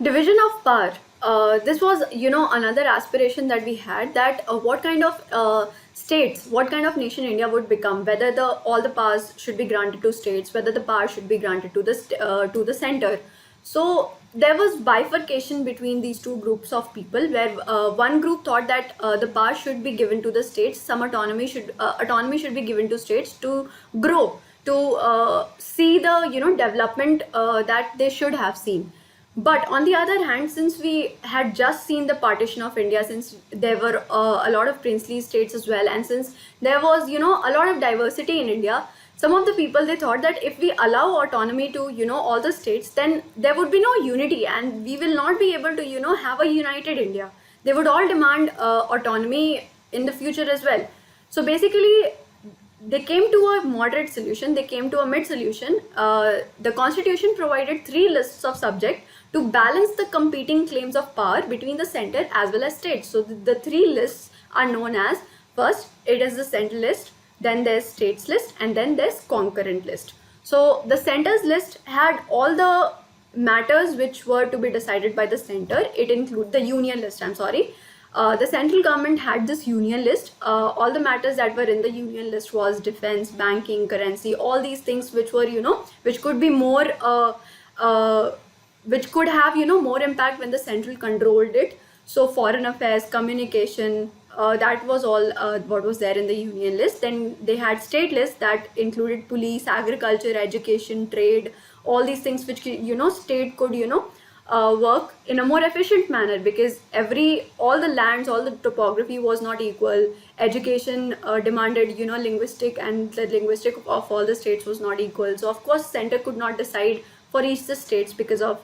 Division of power. This was, another aspiration that we had, that what kind of states, what kind of nation India would become, whether all the powers should be granted to states, whether the power should be granted to the center. So there was bifurcation between these two groups of people, where one group thought that the power should be given to the states, some autonomy should be given to states to grow, to see the development that they should have seen. But on the other hand, since we had just seen the partition of India, since there were a lot of princely states as well, and since there was, a lot of diversity in India, some of the people, they thought that if we allow autonomy to, all the states, then there would be no unity, and we will not be able to, have a united India. They would all demand autonomy in the future as well. So basically, they came to a moderate solution. They came to a mid solution. The constitution provided 3 lists of subject to balance the competing claims of power between the center as well as states. So the 3 lists are known as, first, it is the central list, then there's states list, and then there's concurrent list. So the center's list had all the matters which were to be decided by the center. It includes the union list, the central government had this union list. All the matters that were in the union list was defense, banking, currency, all these things which were, which could be more, which could have, more impact when the central controlled it. So foreign affairs, communication, that was all what was there in the union list. Then they had state lists that included police, agriculture, education, trade, all these things which, state could, work in a more efficient manner, because all the lands, all the topography was not equal. Education demanded, linguistic, and the linguistic of all the states was not equal. So of course center could not decide for each the states because of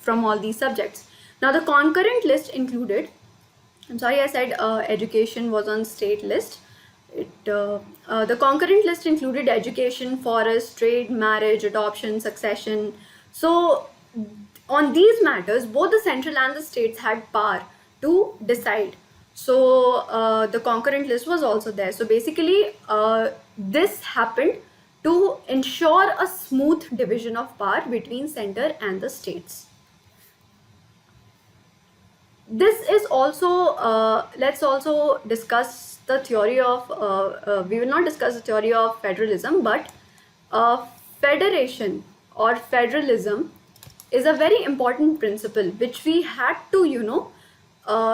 from all these subjects. Now the concurrent list included, I'm sorry, I said education was on state list. The concurrent list included education, forest, trade, marriage, adoption, succession. So on these matters, both the central and the states had power to decide. So the concurrent list was also there. So basically, this happened to ensure a smooth division of power between center and the states. This is also, let's also discuss the theory of, we will not discuss the theory of federalism, but federation or federalism is a very important principle which we had to,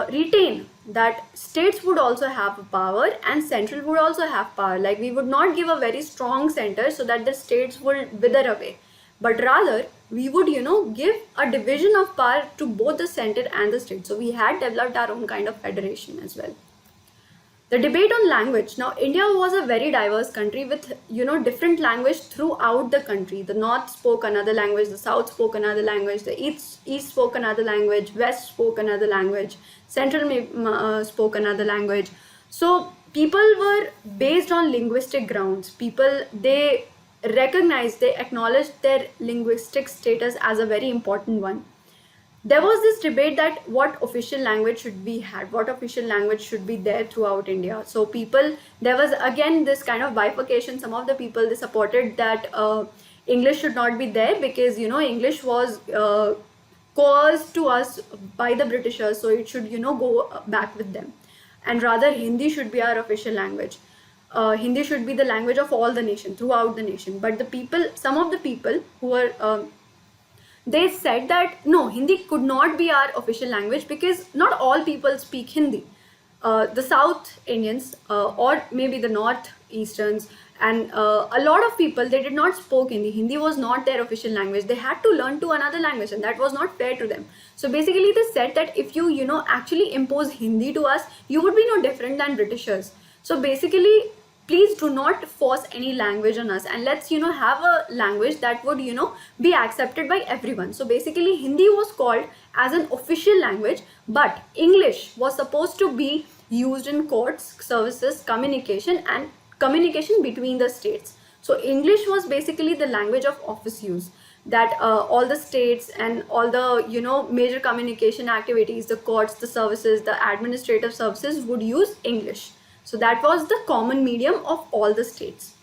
retain, that states would also have power and central would also have power. Like, we would not give a very strong center so that the states would wither away, but rather we would, give a division of power to both the center and the state. So we had developed our own kind of federation as well. The debate on language. Now, India was a very diverse country with, different language throughout the country. The north spoke another language, the south spoke another language, the east spoke another language, west spoke another language, central spoke another language. So people were based on linguistic grounds. People, they recognized, they acknowledged their linguistic status as a very important one. There was this debate that what official language should be had, what official language should be there throughout India. So people, there was again this kind of bifurcation. Some of the people, they supported that English should not be there because, English was caused to us by the Britishers, so it should, go back with them. And rather Hindi should be our official language. Hindi should be the language of all the nation, throughout the nation. But the people, some of the people who were they said that no, Hindi could not be our official language because not all people speak Hindi. The South Indians or maybe the North Easterns and a lot of people, they did not speak Hindi. Hindi was not their official language. They had to learn to another language, and that was not fair to them. So basically they said that if you, actually impose Hindi to us, you would be no different than Britishers. So basically, please do not force any language on us, and let's, have a language that would, be accepted by everyone. So basically Hindi was called as an official language, but English was supposed to be used in courts, services, communication, and communication between the states. So English was basically the language of office use, that all the states and all the, major communication activities, the courts, the services, the administrative services would use English. So that was the common medium of all the states.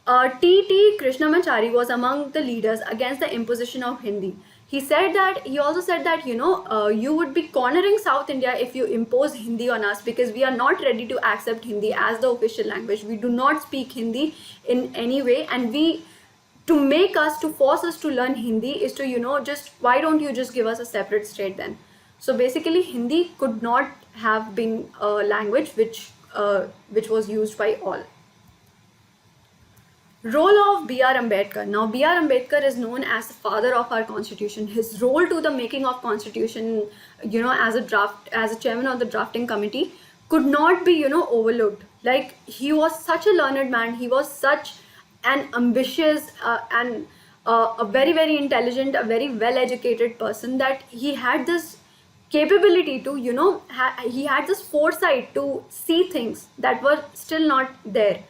T.T. Krishnamachari was among the leaders against the imposition of Hindi. He also said that, you would be cornering South India if you impose Hindi on us, because we are not ready to accept Hindi as the official language. We do not speak Hindi in any way, and to force us to learn Hindi is to, just, why don't you just give us a separate state then? So basically, Hindi could not have been a language which was used by all. Role of Br Ambedkar. Now, Br Ambedkar is known as the father of our constitution. His role to the making of constitution, as a chairman of the drafting committee, could not be, overlooked. Like, he was such a learned man. He was such an ambitious and a very, very intelligent, a very well-educated person, that he had this capability to, he had this foresight to see things that were still not there.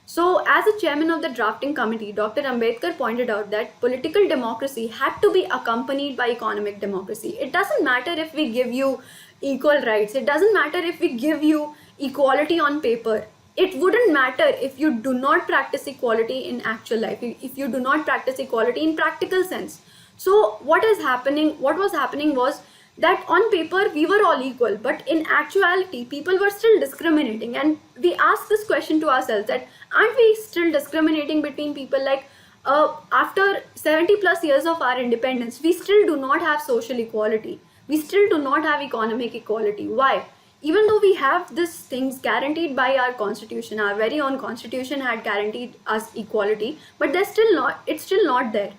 So, as a chairman of the drafting committee, Dr. Ambedkar pointed out that political democracy had to be accompanied by economic democracy. It doesn't matter if we give you equal rights. It doesn't matter if we give you equality on paper. It wouldn't matter if you do not practice equality in actual life, if you do not practice equality in practical sense. So, what was happening was that on paper we were all equal, but in actuality people were still discriminating. And we asked this question to ourselves, that aren't we still discriminating between people? Like, after 70 plus years of our independence, we still do not have social equality, we still do not have economic equality. Why? Even though we have these things guaranteed by our constitution, our very own constitution had guaranteed us equality, but it's still not there.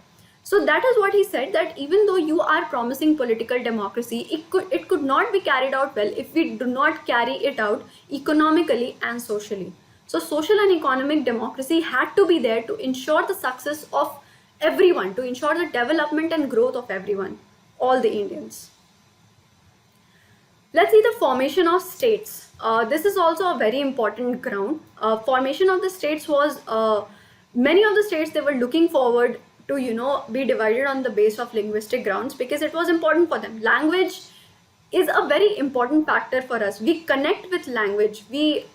So that is what he said, that even though you are promising political democracy, it could not be carried out well if we do not carry it out economically and socially. So social and economic democracy had to be there to ensure the success of everyone, to ensure the development and growth of everyone, all the Indians. Let's see the formation of states. This is also a very important ground. Formation of the states was, many of the states, they were looking forward to, be divided on the base of linguistic grounds, because it was important for them. Language is a very important factor for us. We connect with language. We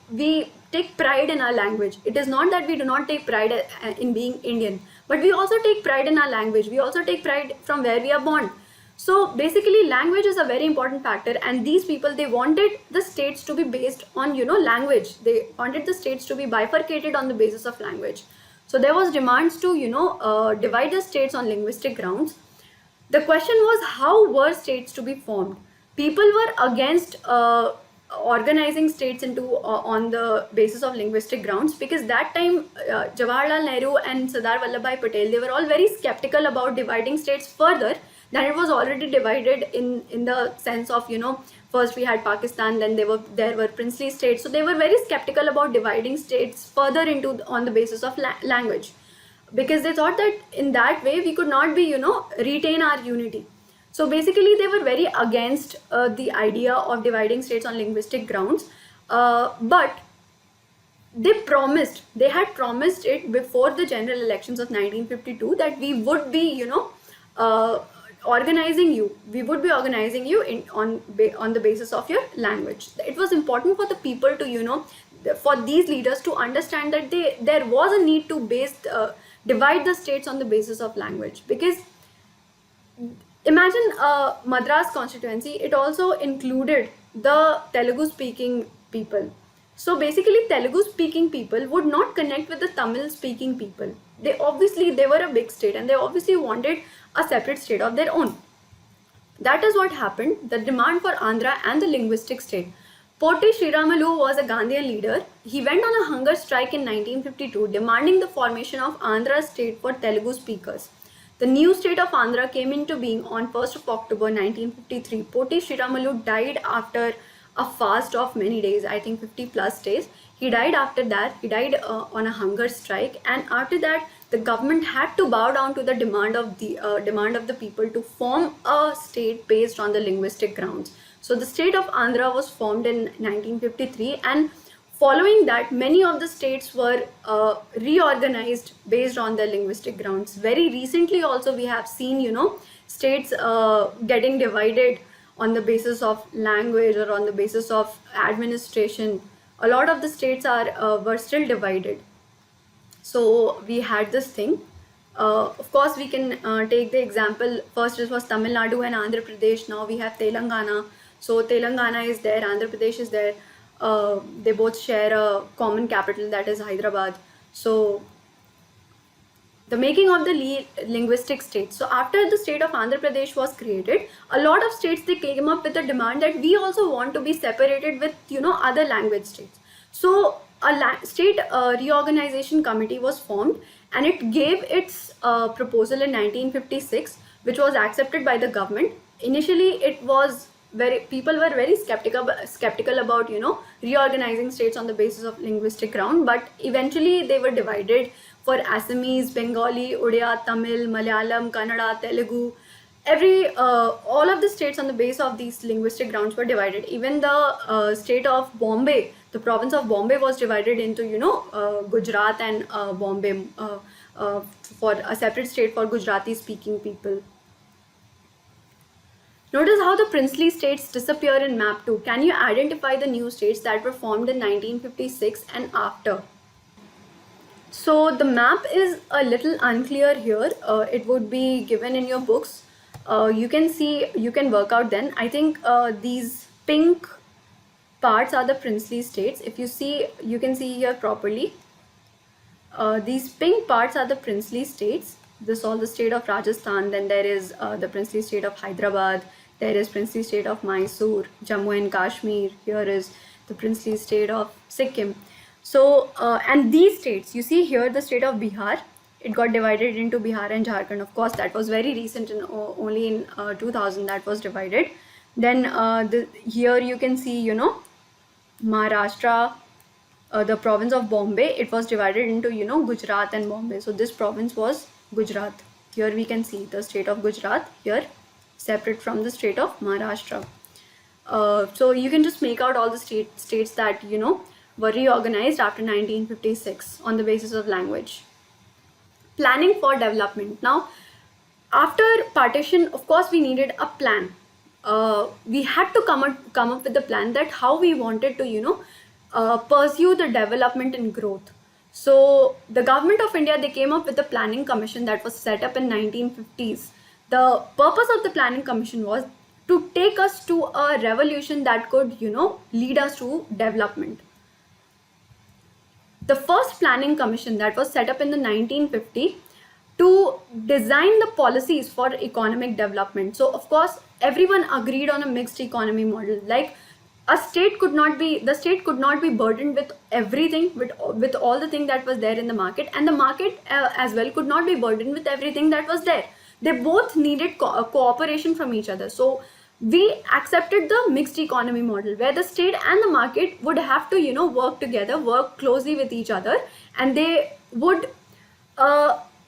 take pride in our language. It is not that we do not take pride in being Indian, but we also take pride in our language. We also take pride from where we are born. So basically, language is a very important factor, and these people, they wanted the states to be based on, language. They wanted the states to be bifurcated on the basis of language. So there was demands to, divide the states on linguistic grounds. The question was, how were states to be formed? People were against organizing states into on the basis of linguistic grounds, because that time Jawaharlal Nehru and Sardar Vallabhbhai Patel, they were all very skeptical about dividing states further than it was already divided in the sense of, first we had Pakistan, then there were princely states. So they were very skeptical about dividing states further on the basis of language, because they thought that in that way we could not be, retain our unity. So basically, they were very against the idea of dividing states on linguistic grounds, but they had promised it before the general elections of 1952, that we would be, organizing you on the basis of your language. It was important for the people to, for these leaders to understand that there was a need to divide the states on the basis of language. Because imagine Madras constituency, it also included the Telugu speaking people. So basically, Telugu speaking people would not connect with the Tamil speaking people. They were a big state, and they obviously wanted a separate state of their own. That is what happened. The demand for Andhra and the linguistic state. Potti Sriramalu was a Gandhian leader. He went on a hunger strike in 1952, demanding the formation of Andhra state for Telugu speakers. The new state of Andhra came into being on 1st of October 1953. Potti Sriramalu died after a fast of many days, I think 50 plus days. He died after that. He died on a hunger strike, and after that, the government had to bow down to the demand of the people to form a state based on the linguistic grounds. So the state of Andhra was formed in 1953, and following that, many of the states were reorganized based on the linguistic grounds. Very recently, also we have seen, states getting divided on the basis of language or on the basis of administration. A lot of the states were still divided. So we had this thing. Of course, we can take the example. First, it was Tamil Nadu and Andhra Pradesh. Now we have Telangana. So Telangana is there, Andhra Pradesh is there. They both share a common capital, that is Hyderabad. So the making of the linguistic state. So after the state of Andhra Pradesh was created, a lot of states, they came up with a demand that we also want to be separated with other language states. So a state reorganization committee was formed, and it gave its proposal in 1956, which was accepted by the government. Initially, it was people were very skeptical about reorganizing states on the basis of linguistic ground, but eventually they were divided for Assamese, Bengali, Odia, Tamil, Malayalam, Kannada, Telugu. All of the states on the base of these linguistic grounds were divided. Even the state of Bombay, the province of Bombay, was divided into Gujarat and Bombay, for a separate state for Gujarati speaking people. Notice how the princely states disappear in map 2. Can you identify the new states that were formed in 1956 and after? So the map is a little unclear here. It would be given in your books. You can work out then. I think these pink parts are the princely states. If you see, you can see here properly. These pink parts are the princely states. This is all the state of Rajasthan. Then there is the princely state of Hyderabad. There is princely state of Mysore, Jammu and Kashmir. Here is the princely state of Sikkim. So, and these states, you see here the state of Bihar, it got divided into Bihar and Jharkhand. Of course, that was very recent, only in 2000 that was divided. Then here you can see, Maharashtra, the province of Bombay, it was divided into, Gujarat and Bombay. So this province was Gujarat. Here we can see the state of Gujarat here, separate from the state of Maharashtra. So you can just make out all the states that, were reorganized after 1956 on the basis of language. Planning for development. Now, after partition, of course, we needed a plan. We had to come up with a plan that how we wanted to, pursue the development and growth. So the government of India, they came up with a planning commission that was set up in 1950s. The purpose of the planning commission was to take us to a revolution that could, lead us to development. The first planning commission that was set up in the 1950 to design the policies for economic development. So of course, everyone agreed on a mixed economy model. Like the state could not be burdened with everything, with all the thing that was there in the market, and the market as well could not be burdened with everything that was there. They both needed cooperation from each other. So we accepted the mixed economy model, where the state and the market would have to work together, work closely with each other, and they would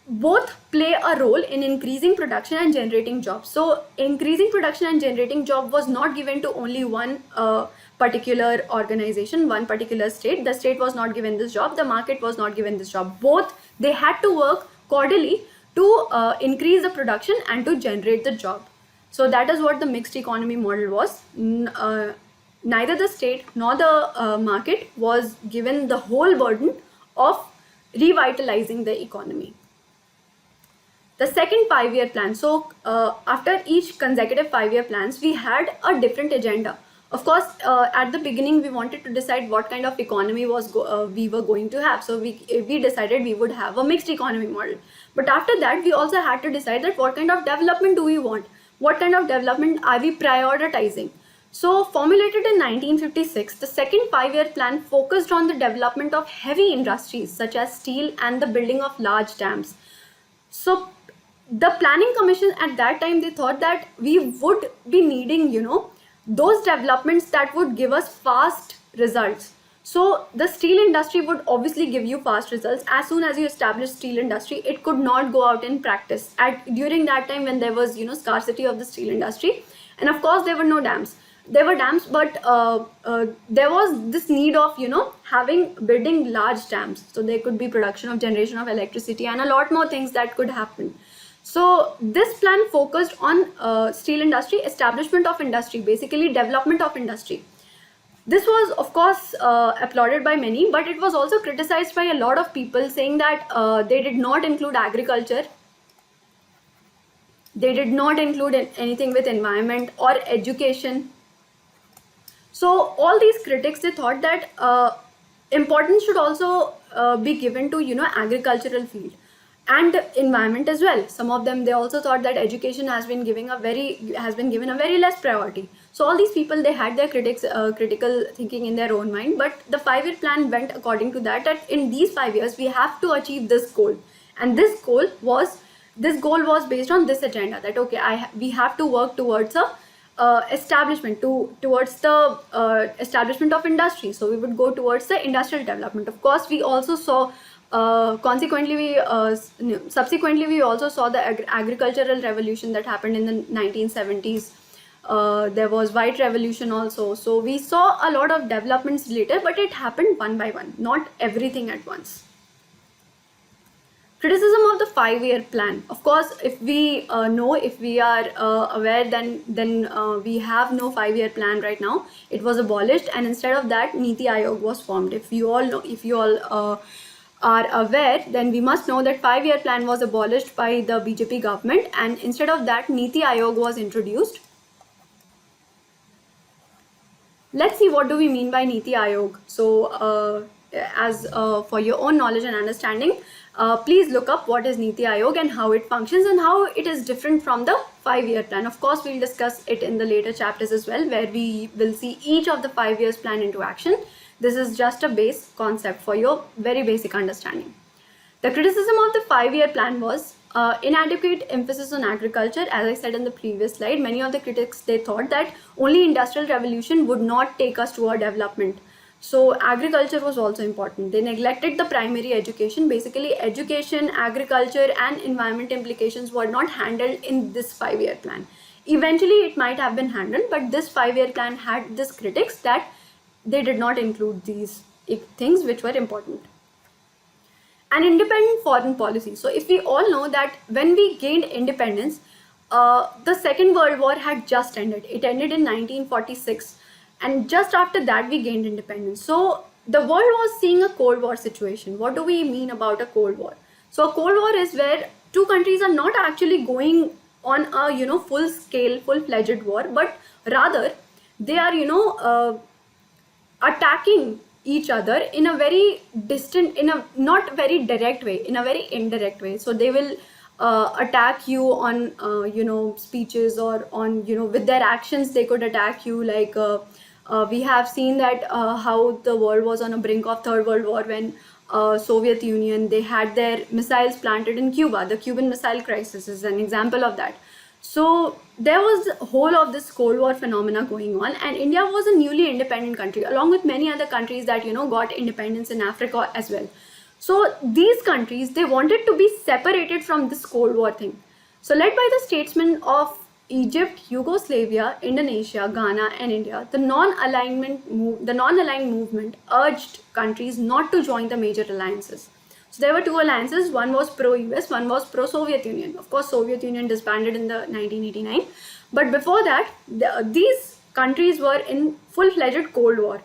both play a role in increasing production and generating jobs. So increasing production and generating job was not given to only one particular organization, one particular state. The state was not given this job, the market was not given this job. Both, they had to work cordially to increase the production and to generate the job. So that is what the mixed economy model was. Neither the state nor the market was given the whole burden of revitalizing the economy. The second 5-year plan. So after each consecutive 5-year plans, we had a different agenda. Of course, at the beginning, we wanted to decide what kind of economy we were going to have. So we decided we would have a mixed economy model. But after that, we also had to decide that what kind of development do we want? What kind of development are we prioritizing? So formulated in 1956, the second 5-year plan focused on the development of heavy industries such as steel and the building of large dams. So the planning commission at that time, they thought that we would be needing, those developments that would give us fast results. So the steel industry would obviously give you fast results. As soon as you establish steel industry, it could not go out in practice during that time when there was scarcity of the steel industry. And of course there were no dams. There were dams, but there was this need of building large dams, so there could be generation of electricity and a lot more things that could happen. So this plan focused on steel industry, establishment of industry, basically development of industry. This was, of course, applauded by many, but it was also criticized by a lot of people, saying that they did not include agriculture, they did not include anything with environment or education. So all these critics, they thought that importance should also be given to, agricultural field and environment as well. Some of them, they also thought that education has been given a very less priority. So all these people, they had their critical thinking in their own mind, but the 5-year plan went according to that in these 5 years we have to achieve this goal. And this goal was based on this agenda, that okay, we have to work towards a towards the establishment of industry. So we would go towards the industrial development. Of course, we also saw subsequently we also saw the agricultural revolution that happened in the 1970s. There was white revolution also. So we saw a lot of developments later, but it happened one by one, not everything at once. Criticism of the 5-year plan. Of course, if we if we are aware, then we have no 5-year plan right now. It was abolished, and instead of that, Niti Aayog was formed. If you all are aware, then we must know that 5-year plan was abolished by the BJP government, and instead of that, Niti Aayog was introduced. Let's see, what do we mean by Niti Aayog? So as for your own knowledge and understanding, please look up what is Niti Aayog and how it functions and how it is different from the 5-year plan. Of course, we'll discuss it in the later chapters as well, where we will see each of the 5 years plan into action. This is just a base concept for your very basic understanding. The criticism of the 5-year plan was inadequate emphasis on agriculture. As I said in the previous slide, many of the critics, they thought that only industrial revolution would not take us to our development. So agriculture was also important. They neglected the primary education. Basically, education, agriculture, and environment implications were not handled in this 5-year plan. Eventually, it might have been handled, but this 5-year plan had this critics that they did not include these things which were important. An independent foreign policy. So if we all know that when we gained independence, the Second World War had just ended. It ended in 1946. And just after that, we gained independence. So the world was seeing a Cold War situation. What do we mean about a Cold War? So a Cold War is where two countries are not actually going on a full-scale, full-fledged war, but rather they are attacking each other in a very distant, in a not very direct way, in a very indirect way. So they will attack you on speeches, or on with their actions they could attack you. Like we have seen that how the world was on a brink of Third World War when Soviet Union, they had their missiles planted in Cuba. The Cuban Missile Crisis is an example of that. So there was a whole of this Cold War phenomena going on, and India was a newly independent country, along with many other countries that got independence in Africa as well. So these countries, they wanted to be separated from this Cold War thing. So led by the statesmen of Egypt, Yugoslavia, Indonesia, Ghana, and India, the non-aligned movement urged countries not to join the major alliances. So there were two alliances. One was pro-US, one was pro-Soviet Union. Of course, Soviet Union disbanded in the 1989. But before that, these countries were in full-fledged Cold War.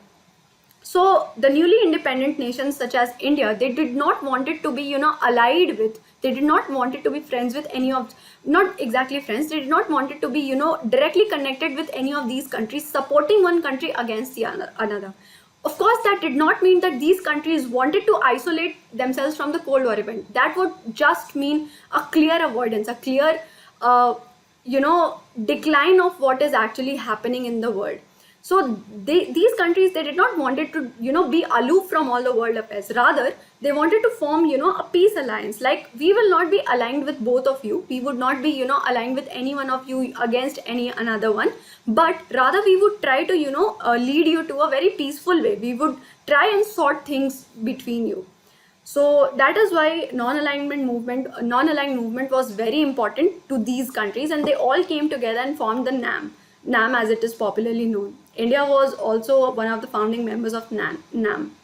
So the newly independent nations such as India, they did not want it to be, allied with, they did not want it to be friends with any of, not exactly friends, they did not want it to be, directly connected with any of these countries, supporting one country against the another. Of course, that did not mean that these countries wanted to isolate themselves from the Cold War event. That would just mean a clear avoidance, a clear, decline of what is actually happening in the world. So these countries, they did not want it to, be aloof from all the world affairs. Rather, they wanted to form, a peace alliance. Like, we will not be aligned with both of you. We would not be, aligned with any one of you against any another one. But rather, we would try to, lead you to a very peaceful way. We would try and sort things between you. So that is why non-aligned movement was very important to these countries, and they all came together and formed the NAM as it is popularly known. India was also one of the founding members of NAM.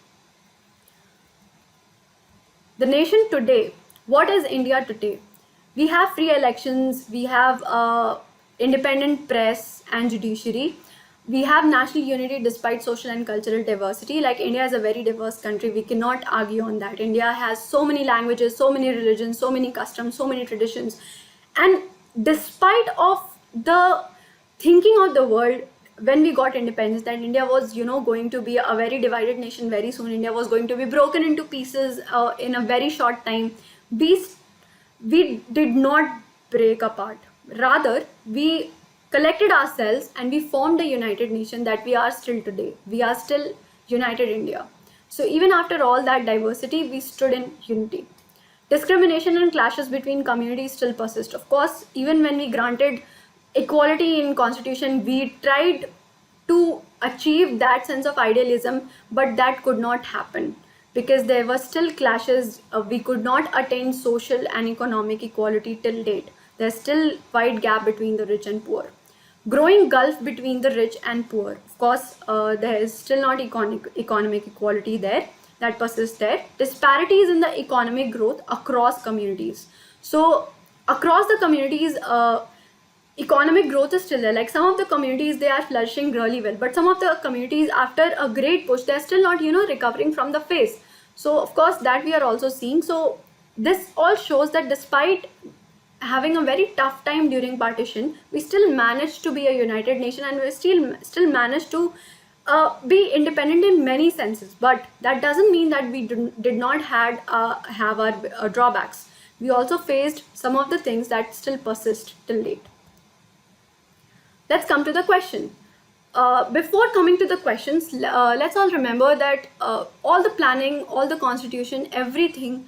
The nation today, what is India today? We have free elections, we have independent press and judiciary. We have national unity despite social and cultural diversity. Like, India is a very diverse country. We cannot argue on that. India has so many languages, so many religions, so many customs, so many traditions. And despite of the thinking of the world when we got independence, that India was, going to be a very divided nation very soon. India was going to be broken into pieces in a very short time. We we did not break apart. Rather, we collected ourselves and we formed a united nation that we are still today. We are still United India. So even after all that diversity, we stood in unity. Discrimination and clashes between communities still persist. Of course, even when we granted equality in constitution, we tried to achieve that sense of idealism, but that could not happen because there were still clashes. We could not attain social and economic equality till date. There's still wide gap between the rich and poor. Growing gulf between the rich and poor. Of course, there is still not economic equality there that persists there. Disparities in the economic growth across communities. So across the communities, economic growth is still there. Like, some of the communities, they are flourishing really well, but some of the communities, after a great push, they're still not, recovering from the phase. So of course that we are also seeing. So this all shows that despite having a very tough time during partition, we still managed to be a united nation, and we still managed to be independent in many senses. But that doesn't mean that we did not have our drawbacks. We also faced some of the things that still persist till date. Let's come to the question. Before coming to the questions, let's all remember that all the planning, all the constitution, everything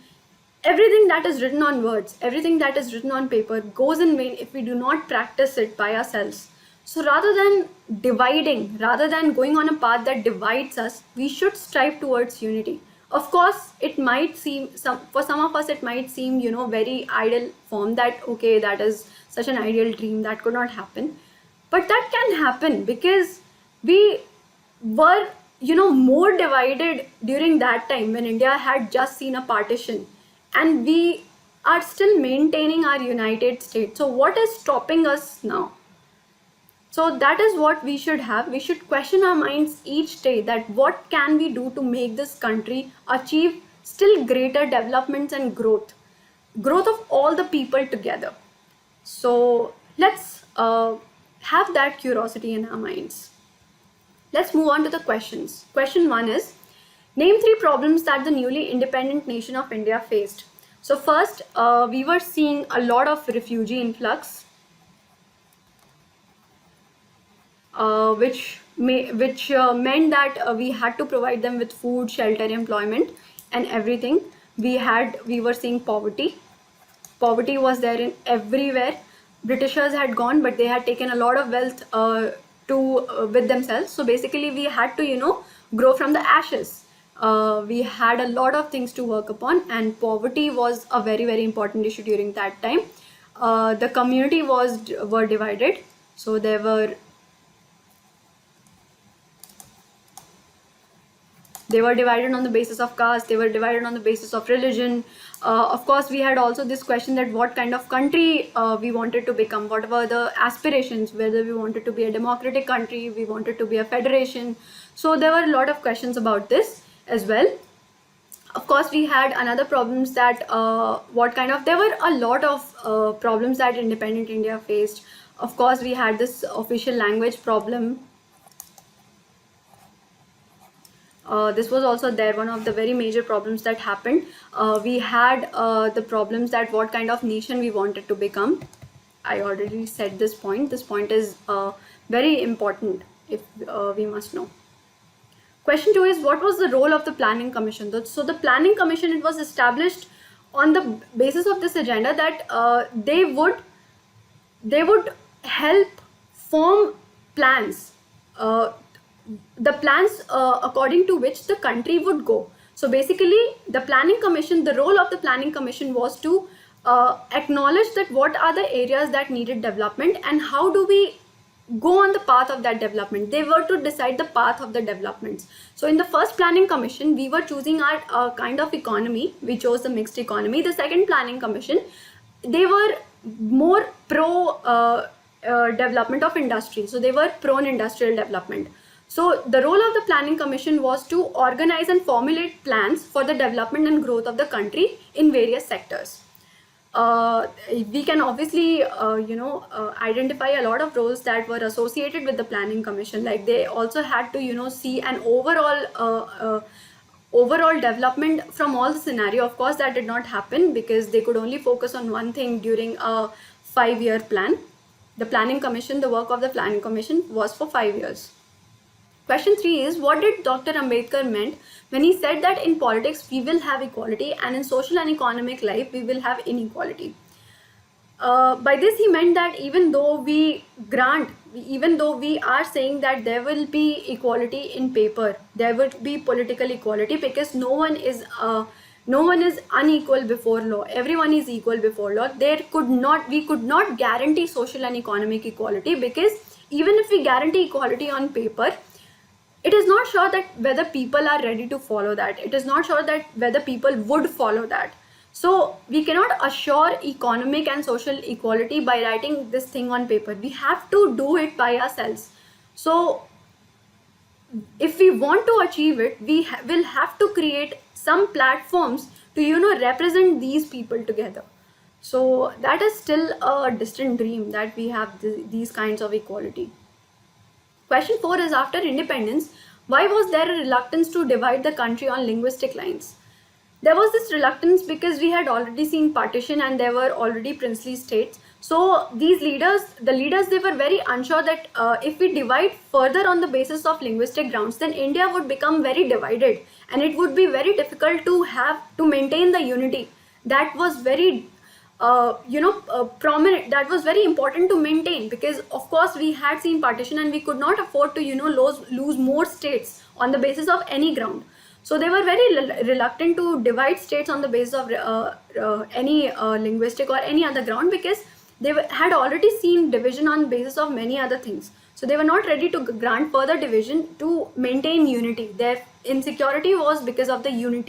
that is written on words, everything that is written on paper goes in vain if we do not practice it by ourselves. So rather than dividing, rather than going on a path that divides us, we should strive towards unity. Of course, it might seem, for some of us, it might seem, very ideal form, that, okay, that is such an ideal dream, that could not happen. But that can happen because we were, more divided during that time when India had just seen a partition, and we are still maintaining our United States. So what is stopping us now? So that is what we should have. We should question our minds each day, that what can we do to make this country achieve still greater developments and growth of all the people together. So let's have that curiosity in our minds. Let's move on to the questions. Question 1 is, name 3 problems that the newly independent nation of India faced. So first, we were seeing a lot of refugee influx, which meant that we had to provide them with food, shelter, employment, and everything. We were seeing poverty. Poverty was there in everywhere. Britishers had gone, but they had taken a lot of wealth with themselves. So basically, we had to, grow from the ashes. We had a lot of things to work upon, and poverty was a very, very important issue during that time. The community were divided. So they were divided on the basis of caste. They were divided on the basis of religion. Of course, we had also this question that what kind of country we wanted to become, what were the aspirations, whether we wanted to be a democratic country, we wanted to be a federation. So there were a lot of questions about this as well. Of course, we had another problems that there were a lot of problems that independent India faced. Of course, we had this official language problem. This was also there, one of the very major problems that happened. We had the problems that what kind of nation we wanted to become. I already said this point. This point is very important if we must know. Question 2 is, what was the role of the Planning Commission? So the Planning Commission, it was established on the basis of this agenda that they would help form plans, the plans according to which the country would go. So basically, the Planning Commission, the role of the Planning Commission was to acknowledge that what are the areas that needed development and how do we go on the path of that development. They were to decide the path of the developments. So in the first Planning Commission, we were choosing our kind of economy. We chose the mixed economy. The second Planning Commission, they were more pro development of industry. So they were prone industrial development. So the role of the planning commission was to organize and formulate plans for the development and growth of the country in various sectors. We can obviously identify a lot of roles that were associated with the planning commission. Like they also had to see an overall development from all the scenario. Of course that did not happen because they could only focus on one thing during a 5-year plan. The planning commission, the work of the planning commission was for 5 years. Question 3 is, what did Dr. Ambedkar meant when he said that in politics we will have equality and in social and economic life we will have inequality? By this he meant that even though we are saying that there will be equality in paper, there would be political equality, because no one is unequal before law. Everyone is equal before law. We could not guarantee social and economic equality, because even if we guarantee equality on paper, it is not sure that whether people are ready to follow that. It is not sure that whether people would follow that. So we cannot assure economic and social equality by writing this thing on paper. We have to do it by ourselves. So if we want to achieve it, we will have to create some platforms to represent these people together. So that is still a distant dream, that we have these kinds of equality. Question 4 is, after independence, why was there a reluctance to divide the country on linguistic lines? There was this reluctance because we had already seen partition and there were already princely states. So the leaders, they were very unsure that if we divide further on the basis of linguistic grounds, then India would become very divided and it would be very difficult to maintain the unity. That was very prominent. That was very important to maintain, because of course we had seen partition and we could not afford to lose more states on the basis of any ground. So they were very reluctant to divide states on the basis of any linguistic or any other ground, because they had already seen division on basis of many other things. So they were not ready to grant further division to maintain unity. Their insecurity was because of the unity.